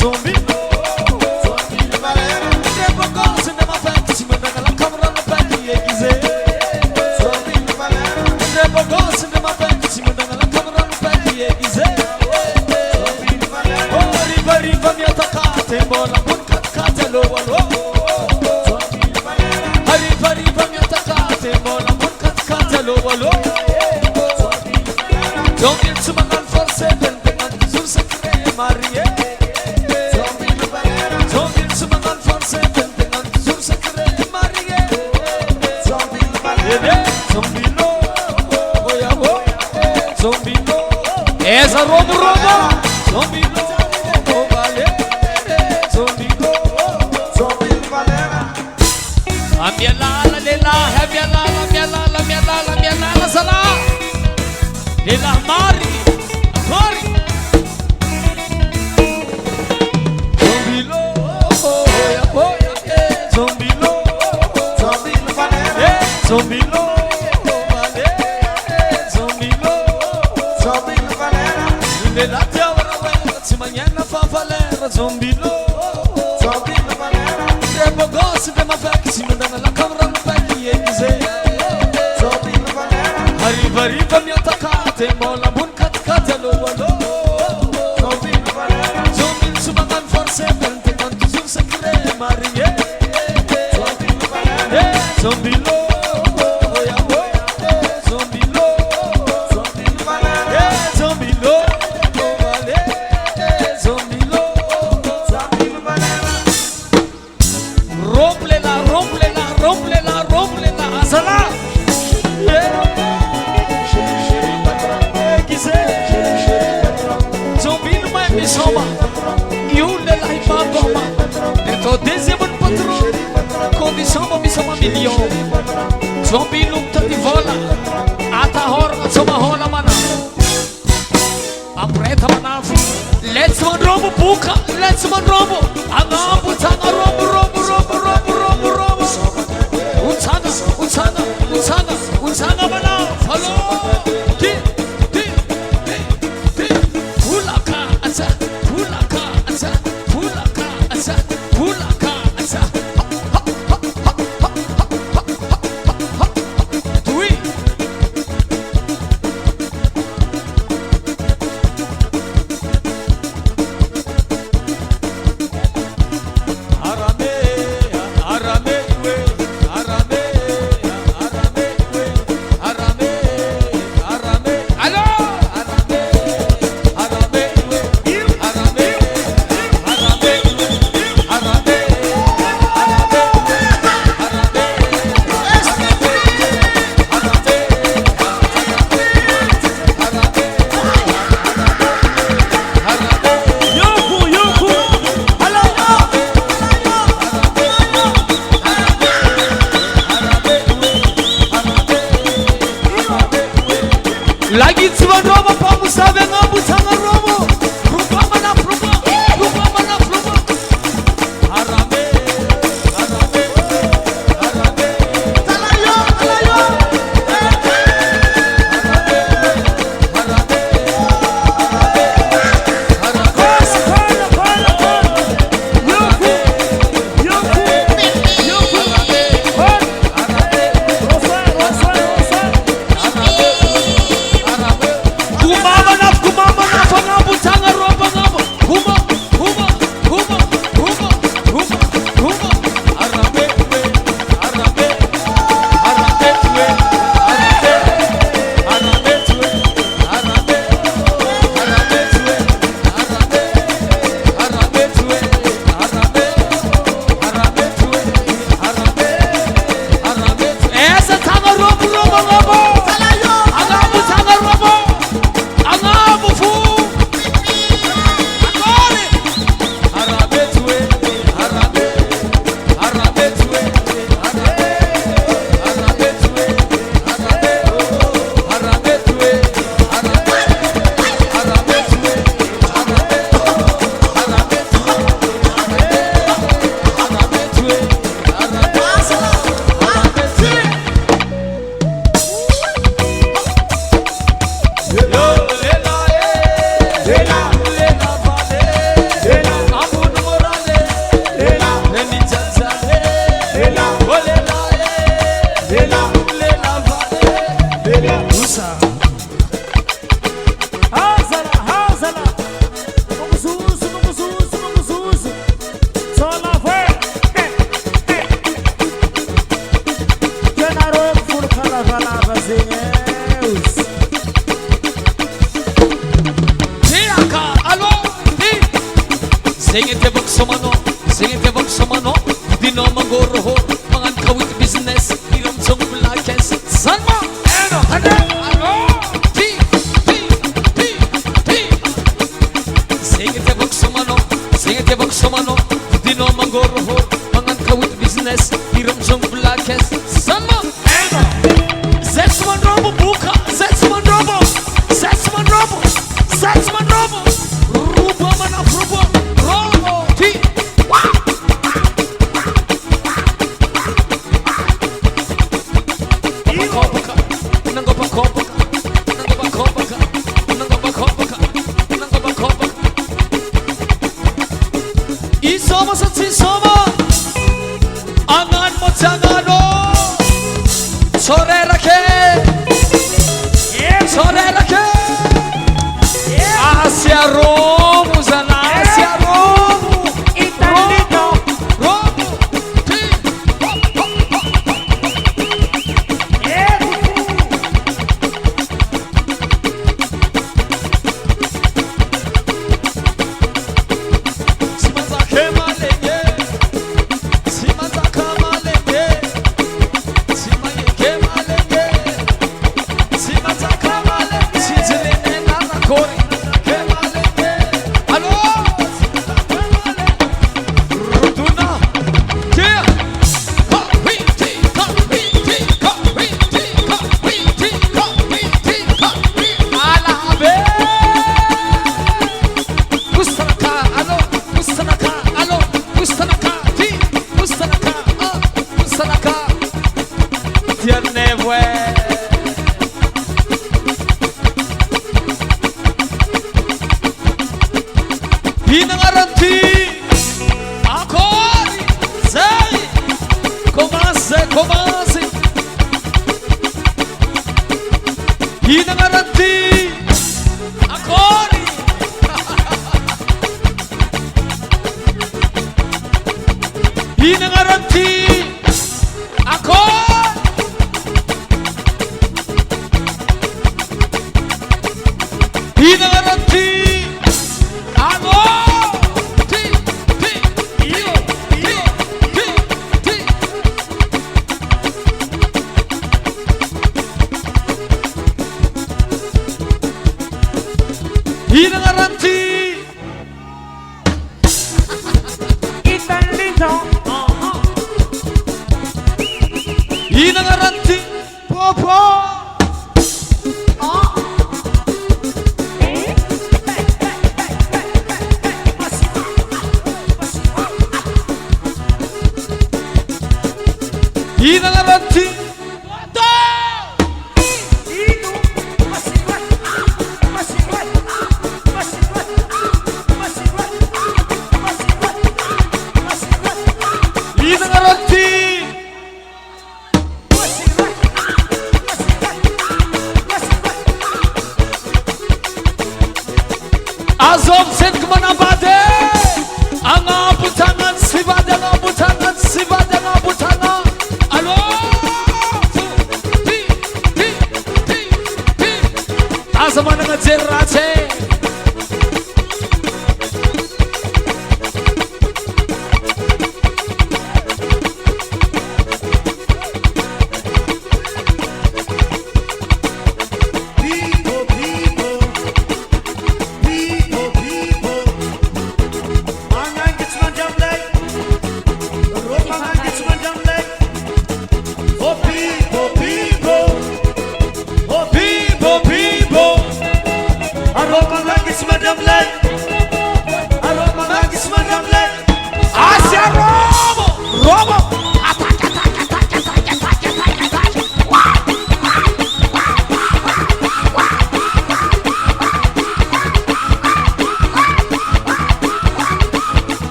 Zombie Valera. Never goes in my fantasy, but I'm gonna come around the back of your Zombie Valera. Never goes in my fantasy, but I'm gonna come around the back of your Zombie Valera. Oh, riva, riva, mi attaccate, bola, buon caccate, lo, Zombie Valera. Riva, riva, mi attaccate, bola, buon caccate, lo, Zombie Valera. Zombie, insomma, non forse per sul secreto, Maria. Essa robo robo Zombie vale Zombie Valera. A minha lala lela, a minha lala, minha lala, minha lala, minha lala sala. Lela mari, mari. Zombie Valera. Zombie la tiavra si mangiana fa valera Zombie Valera. Devo gosi de ma vecchi si mandano la camera no vecchi e Zombie Valera. Arriva arriva mi attaccate molla buon caccate lo Zombie Valera. Zombie su mangan forse pente quanto sul secreto Maria. Zombie Valera. Zombie milhão. Zombie lukta di vola. Ata horna soma hola mana. Apreta mana. Let's man rombo buka. Let's man rombo. Anga butanga rombo rombo rombo rombo rombo rombo. Unsanga unsanga unsanga unsanga mana. Follow. Ti ti ti ti. Pulaka asa pulaka asa pulaka asa pulaka asa. Arame Singete baksomano, singete baksomano, dino mangoroho, mangan kawit business, iram song blakes, salma, eno, hane, alo, ti. Singete baksomano, dino mangoroho, mangan kawit business, iram song blakes, salma, eno. Zetsman robo buka, Zetsman robo, ruba mana ruba.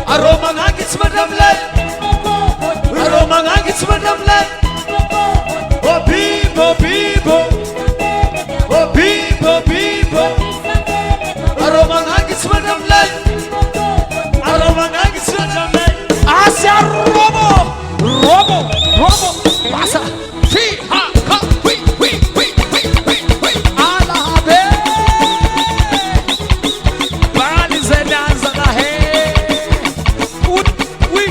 Aroma ngagits madam lay. Robo, passa, fi, ha, wi, ala, be, bali zenanza na he, wi,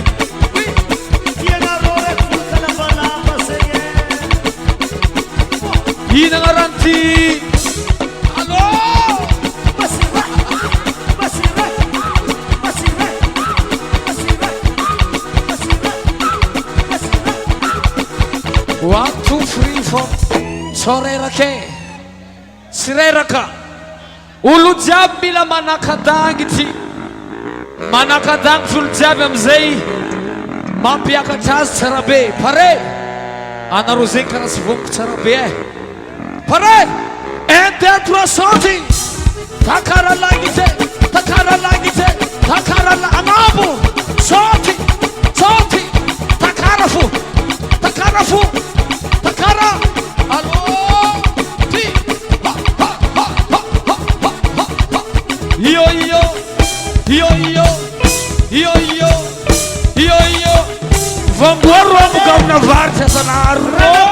ina garanti, alô. One, two, three, four. Sorerake, sireraka. Ulu jiaby mila manakadangity. Manakadangitry olo jiaby amizay mampiakatra azy tsara be. Pare, anareo zegny karaha tsy vomboko tsara be e. Pare, 1, 2, 3 sorti. Takara langite, anabo. Sorti, takara fu. Takara, alô, ti, ha, io, vambora mo kam na varsa sana, robo.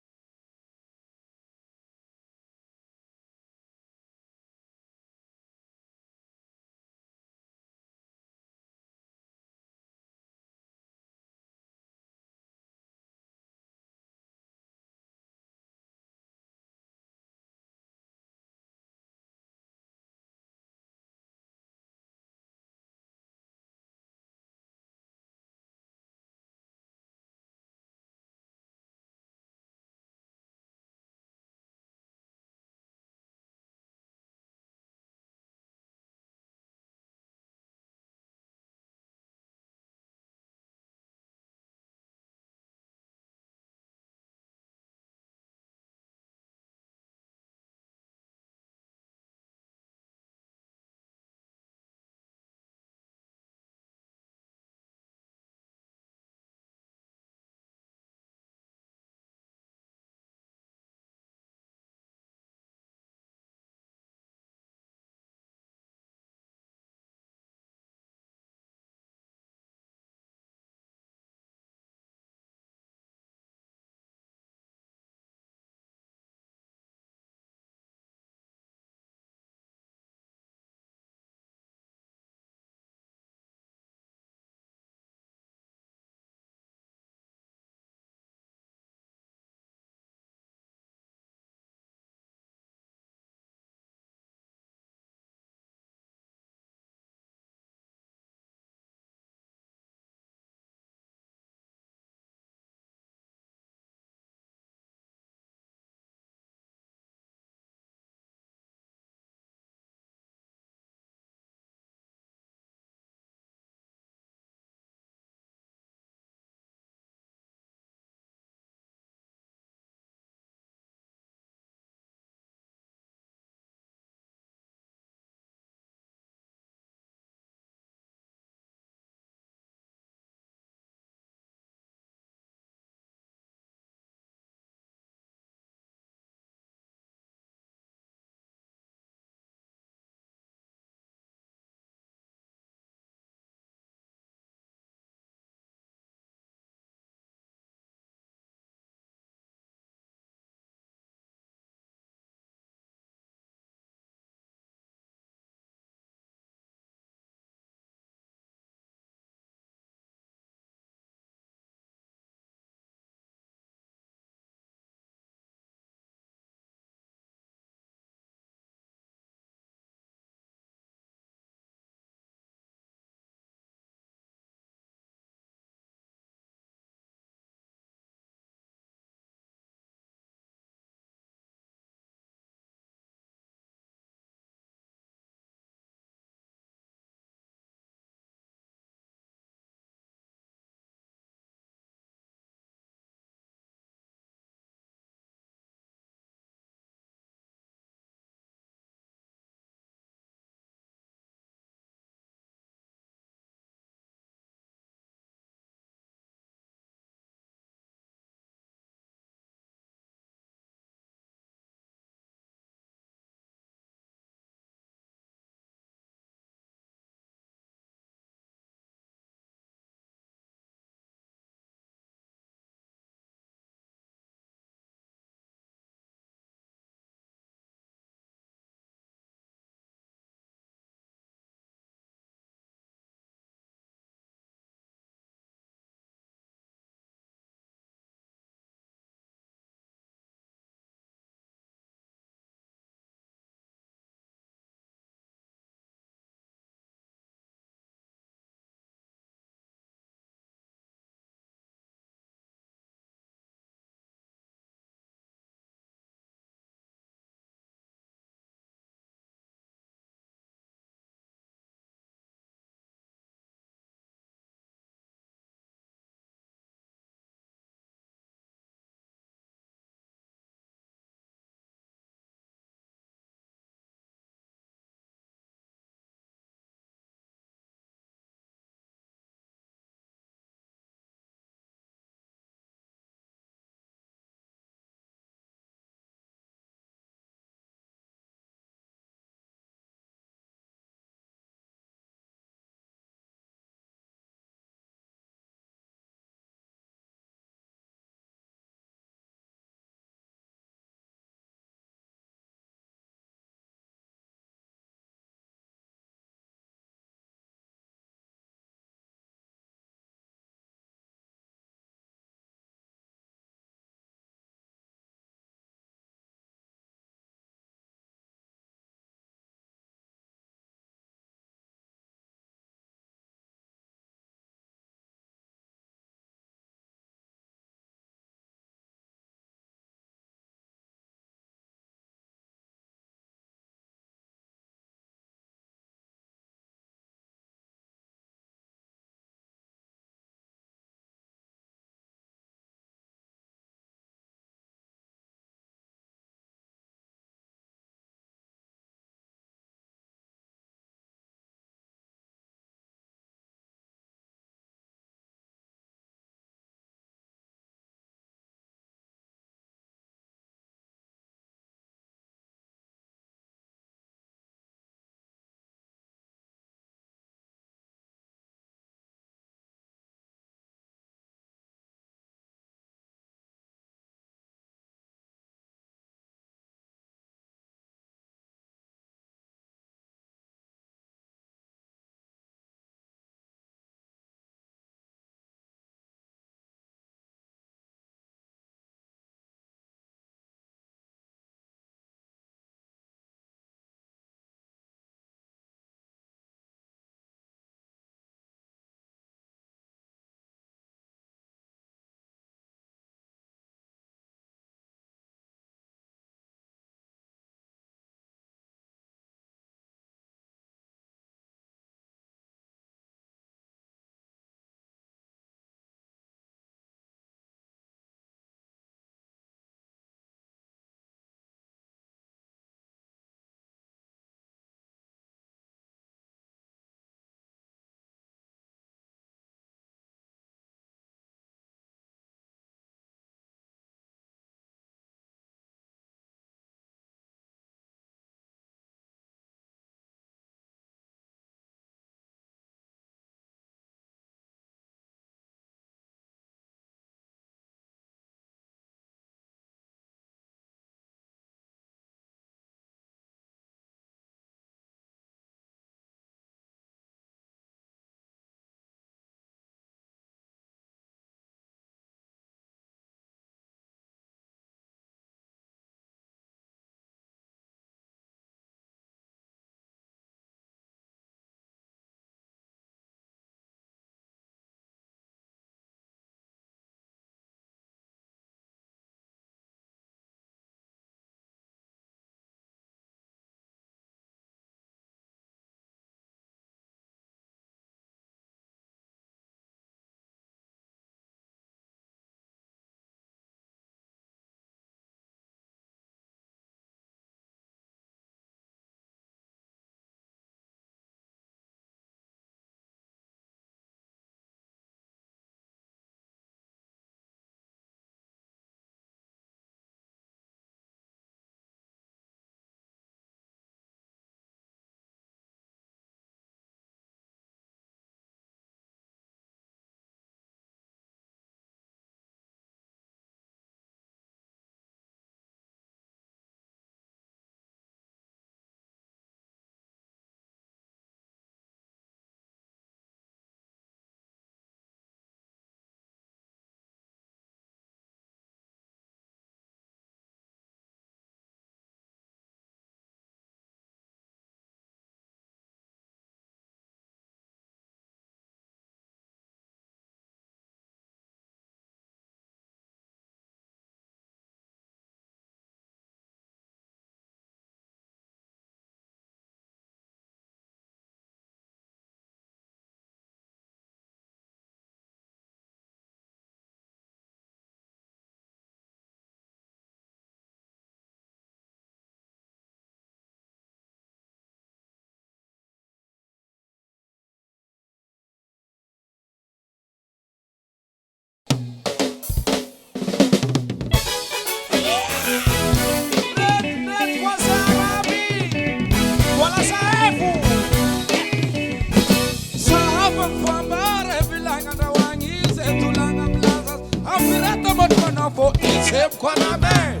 Quanabe,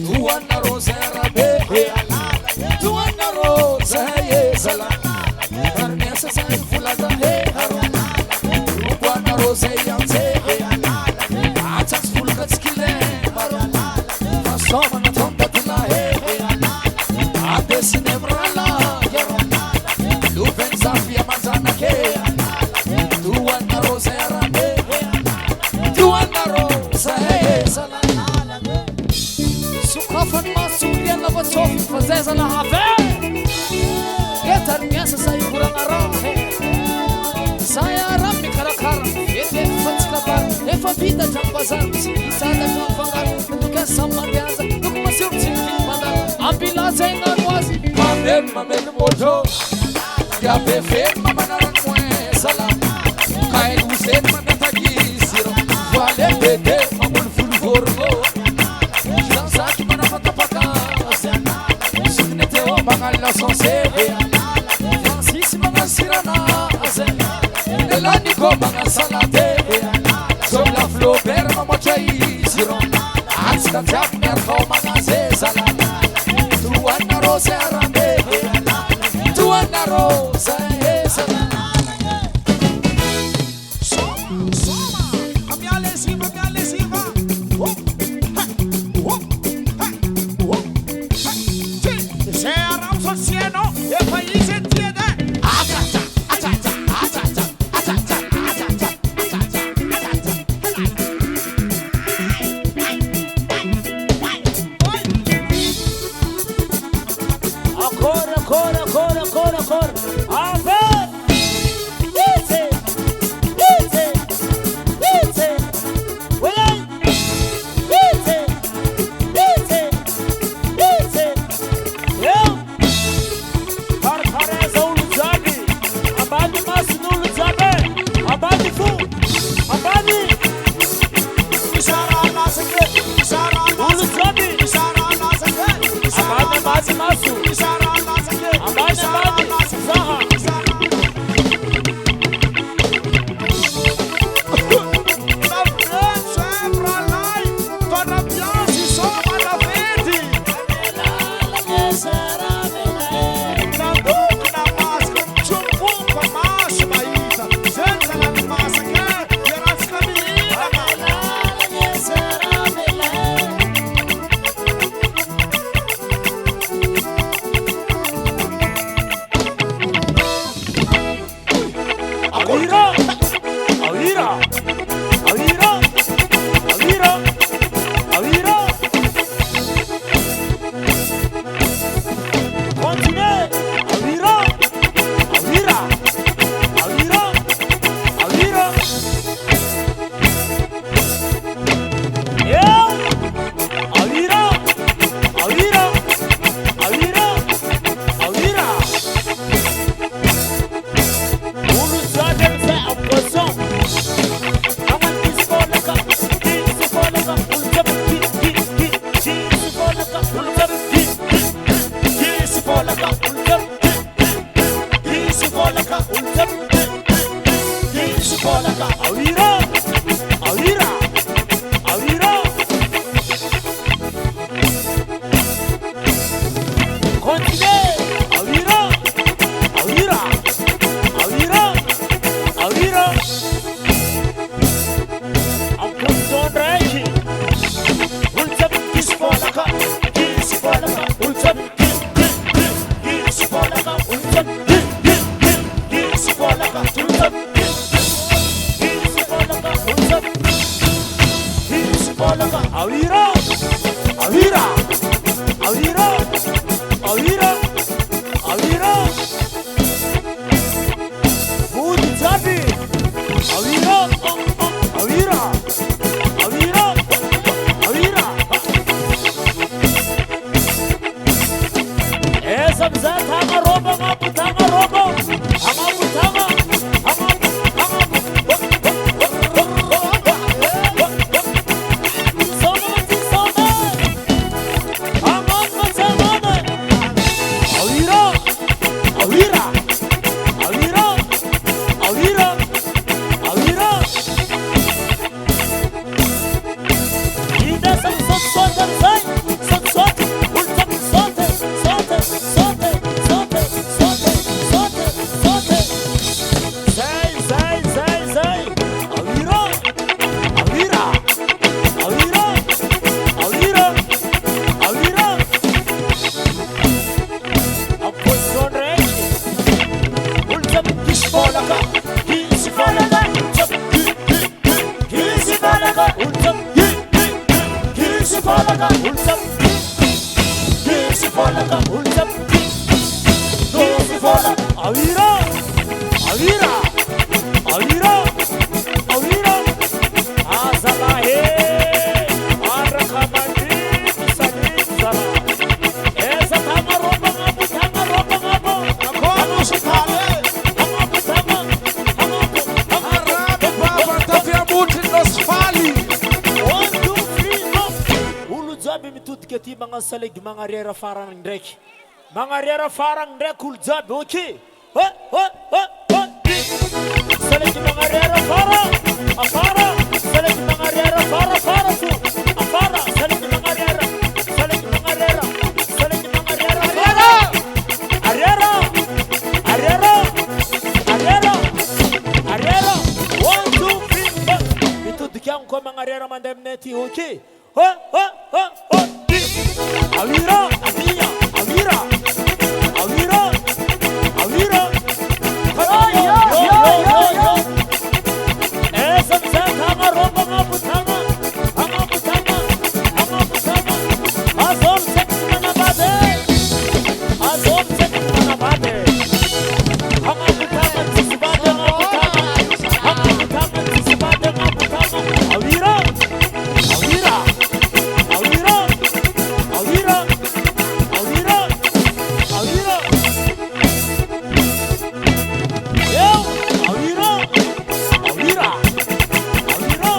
Tuana Rosa Rabe, Tuana Rosa, Sala, Carnesa Sai Fulaga, Tuana Rosa Yanse, Atas Fulgatskile, Soma Tondatila, Ades Nebrala, Lupen Zafia Mazana, Tuana Rosa Rabe, Tuana Rosa, Sala. Sukafan Masuria Lava Sofi Fazeza La Have Getar Miasa Sai Kurangara Saya Rami Karakar Ete Fatskabar Efa Vida Jambazar Isada Jamfangar Kasamayaza Lukmasur Sinking Mada Ambila Zenga Wazi Mamen Mojo Yabe Fe Mamaran Mwe Salam Kai Hussein Manatagi Siro Vale Bete Mamul Fulforgo Mangala Sonsebe Francis Mangasirana Elanico Mangasalate Sola Flaubert Mamochai Siron Atska Tapner Mangaze Sala Tuana Rosa Rambe Tuana Rosa Sala Soma Amiale Silva Cielo, el país entiende. Acor. A ver. Dice. bola. Awira, awira, awira, awira. Azalahe, arakamandi, sani zara. Esa tama roba ngabu, tama roba ngabu. Agora o chupale. Arrabe baba, tá vendo nos fali. 1, 2, 3, go. Ulu jabi mitut keti mga salig mga rera farang ndrek. Mga rera farang ndrek ulu jabi, okay? Salig mga rera farang, afara. Salig mga rera fara su. Afara, salig mga rera. Salig mga rera. Salig mga rera fara. Arera. Arera. Arera. Arera. 1, 2, 3, go. Mitut kiyang ko mga rera mandem neti, okay? Awira, Avia, Awira, Awira, Awira. Yo. Esa tanga roba nga butanga, hanga butanga. Azom sex manabade, azom sex manabade. Hanga butanga, sisibade nga butanga, hanga butanga, sisibade nga butanga. Awira, Awira. Awira, Awira, Awira, Awira. Yo, Awira, Awira, Awira,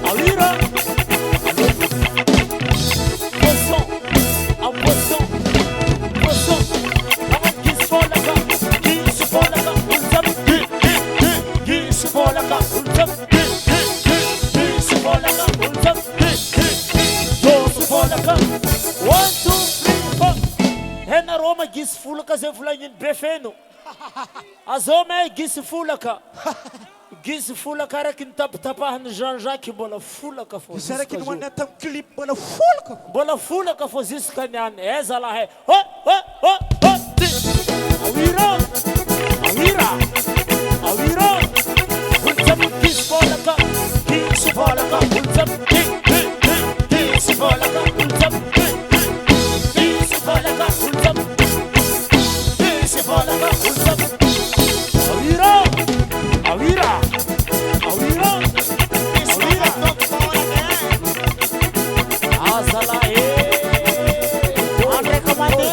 Awira. Poisson, un poisson, poisson. Comment qui se fout là-bas, qui se fout là-bas, on s'aime, qui se fout là-bas, on s'aime, qui se fout là-bas, on s'aime. One, two, three, four. Hena Roma gis fulaka ze fulanyin befeno. Azome gis fulaka. Gis fulaka rakin tapahan Jean-Jacques bola fulaka fo. Será que não é tão clipe bola fulca? Bola fulaka fo zis kanyan ezala he. Awira. Awira. Awira. Ulzam gis fulaka. Gis fulaka. Ulzam gis fulaka. Ulzam Awira, Awira, Awira, Awira. Azalahe, Andre kamade,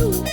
you.